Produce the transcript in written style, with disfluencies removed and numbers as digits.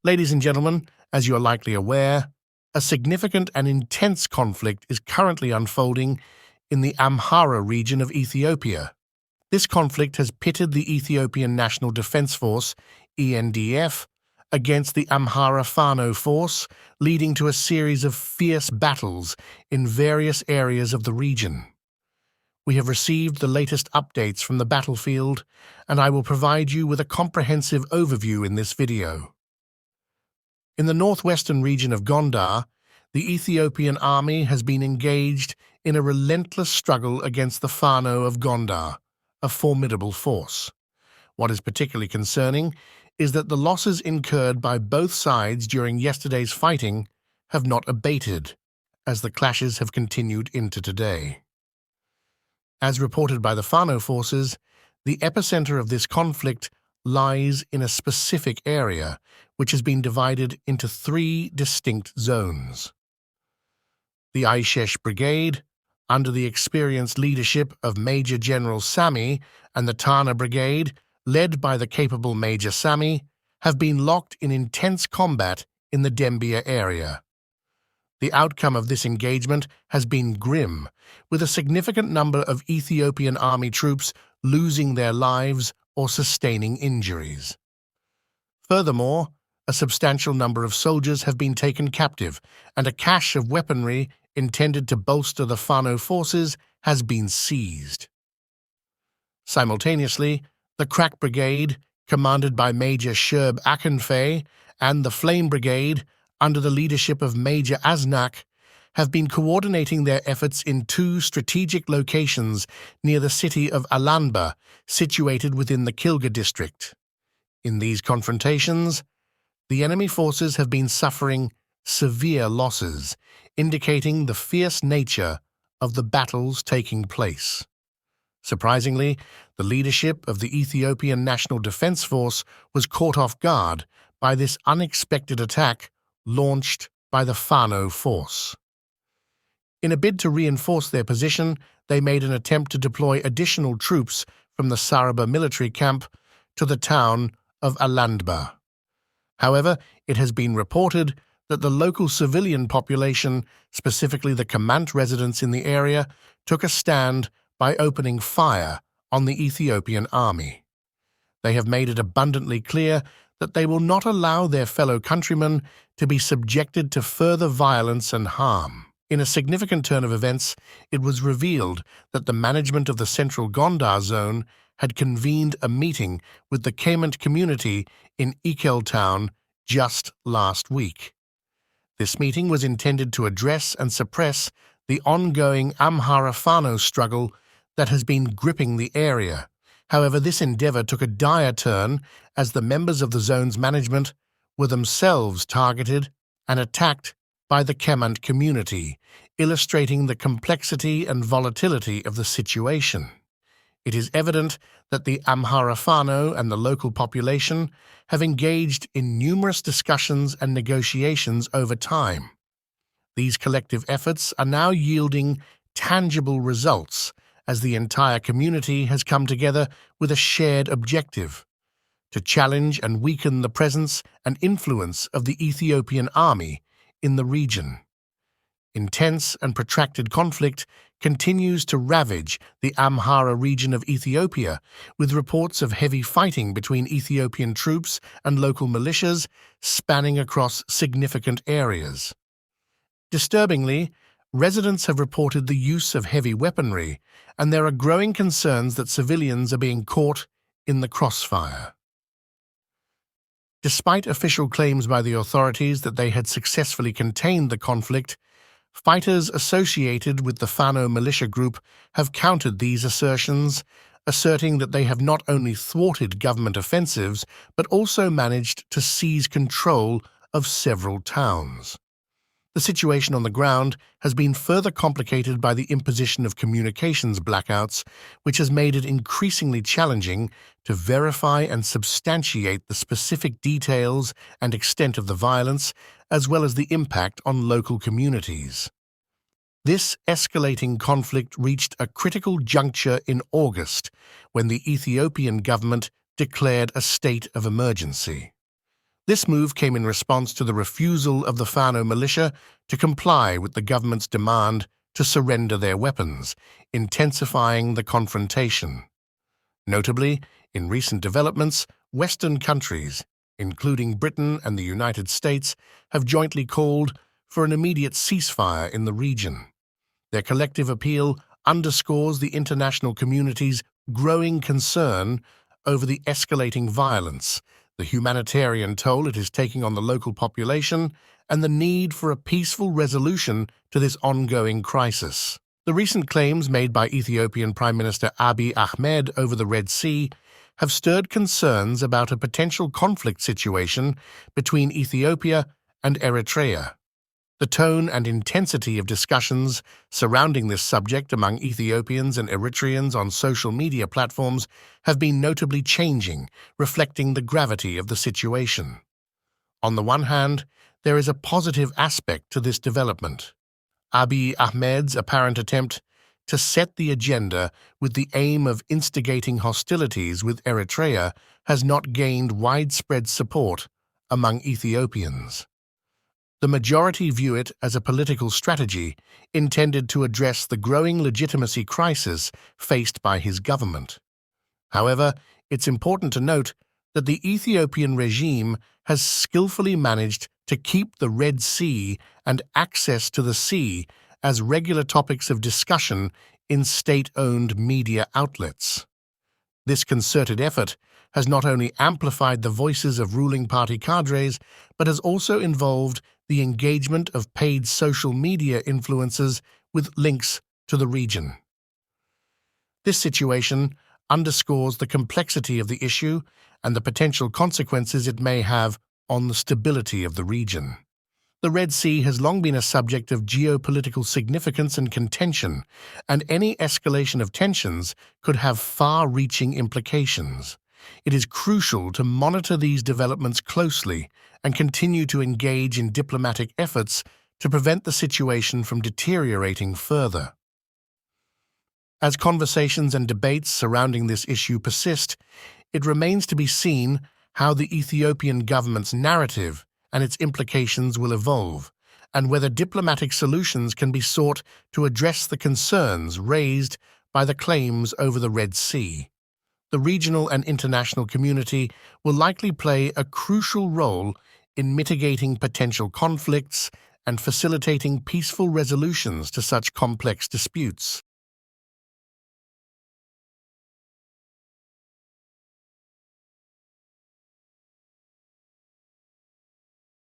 Ladies and gentlemen, as you are likely aware, a significant and intense conflict is currently unfolding in the Amhara region of Ethiopia. This conflict has pitted the Ethiopian National Defense Force, ENDF, against the Amhara Fano force, leading to a series of fierce battles in various areas of the region. We have received the latest updates from the battlefield, and I will provide you with a comprehensive overview in this video. In the northwestern region of Gondar, the Ethiopian army has been engaged in a relentless struggle against the Fano of Gondar, a formidable force. What is particularly concerning is that the losses incurred by both sides during yesterday's fighting have not abated, as the clashes have continued into today. As reported by the Fano forces, the epicenter of this conflict lies in a specific area, which has been divided into 3 distinct zones. The Aishesh Brigade, under the experienced leadership of Major General Sami, and the Tana Brigade, led by the capable Major Sami, have been locked in intense combat in the Dembia area. The outcome of this engagement has been grim, with a significant number of Ethiopian army troops losing their lives or sustaining injuries. Furthermore, a substantial number of soldiers have been taken captive, and a cache of weaponry intended to bolster the Fano forces has been seized. Simultaneously, the Crack Brigade, commanded by Major Sherb Akinfe, and the Flame Brigade, under the leadership of Major Aznak, have been coordinating their efforts in 2 strategic locations near the city of Alanba, situated within the Kilga district. In these confrontations, the enemy forces have been suffering severe losses, indicating the fierce nature of the battles taking place. Surprisingly, the leadership of the Ethiopian National Defense Force was caught off guard by this unexpected attack launched by the Fano force. In a bid to reinforce their position, they made an attempt to deploy additional troops from the Saraba military camp to the town of Alandba. However, it has been reported that the local civilian population, specifically the Kamant residents in the area, took a stand by opening fire on the Ethiopian army. They have made it abundantly clear that they will not allow their fellow countrymen to be subjected to further violence and harm. In a significant turn of events, it was revealed that the management of the central Gondar zone had convened a meeting with the Kamant community in Ikel town just last week. This meeting was intended to address and suppress the ongoing Amhara Fano struggle that has been gripping the area. However, this endeavor took a dire turn as the members of the zone's management were themselves targeted and attacked by the Kamant community, illustrating the complexity and volatility of the situation. It is evident that the Amhara Fano and the local population have engaged in numerous discussions and negotiations over time. These collective efforts are now yielding tangible results as the entire community has come together with a shared objective: to challenge and weaken the presence and influence of the Ethiopian army in the region. Intense and protracted conflict continues to ravage the Amhara region of Ethiopia, with reports of heavy fighting between Ethiopian troops and local militias spanning across significant areas. Disturbingly, residents have reported the use of heavy weaponry, and there are growing concerns that civilians are being caught in the crossfire. Despite official claims by the authorities that they had successfully contained the conflict, fighters associated with the Fano militia group have countered these assertions, asserting that they have not only thwarted government offensives but also managed to seize control of several towns. The situation on the ground has been further complicated by the imposition of communications blackouts, which has made it increasingly challenging to verify and substantiate the specific details and extent of the violence, as well as the impact on local communities. This escalating conflict reached a critical juncture in August, when the Ethiopian government declared a state of emergency. This move came in response to the refusal of the Fano militia to comply with the government's demand to surrender their weapons, intensifying the confrontation. Notably, in recent developments, Western countries, including Britain and the United States, have jointly called for an immediate ceasefire in the region. Their collective appeal underscores the international community's growing concern over the escalating violence, the humanitarian toll it is taking on the local population, and the need for a peaceful resolution to this ongoing crisis. The recent claims made by Ethiopian Prime Minister Abiy Ahmed over the Red Sea have stirred concerns about a potential conflict situation between Ethiopia and Eritrea. The tone and intensity of discussions surrounding this subject among Ethiopians and Eritreans on social media platforms have been notably changing, reflecting the gravity of the situation. On the one hand, there is a positive aspect to this development. Abiy Ahmed's apparent attempt to set the agenda with the aim of instigating hostilities with Eritrea has not gained widespread support among Ethiopians. The majority view it as a political strategy intended to address the growing legitimacy crisis faced by his government. However, it's important to note that the Ethiopian regime has skillfully managed to keep the Red Sea and access to the sea as regular topics of discussion in state-owned media outlets. This concerted effort has not only amplified the voices of ruling party cadres, but has also involved the engagement of paid social media influencers with links to the region. This situation underscores the complexity of the issue and the potential consequences it may have on the stability of the region. The Red Sea has long been a subject of geopolitical significance and contention, and any escalation of tensions could have far-reaching implications. It is crucial to monitor these developments closely and continue to engage in diplomatic efforts to prevent the situation from deteriorating further. As conversations and debates surrounding this issue persist, it remains to be seen how the Ethiopian government's narrative and its implications will evolve, and whether diplomatic solutions can be sought to address the concerns raised by the claims over the Red Sea. The regional and international community will likely play a crucial role in mitigating potential conflicts and facilitating peaceful resolutions to such complex disputes.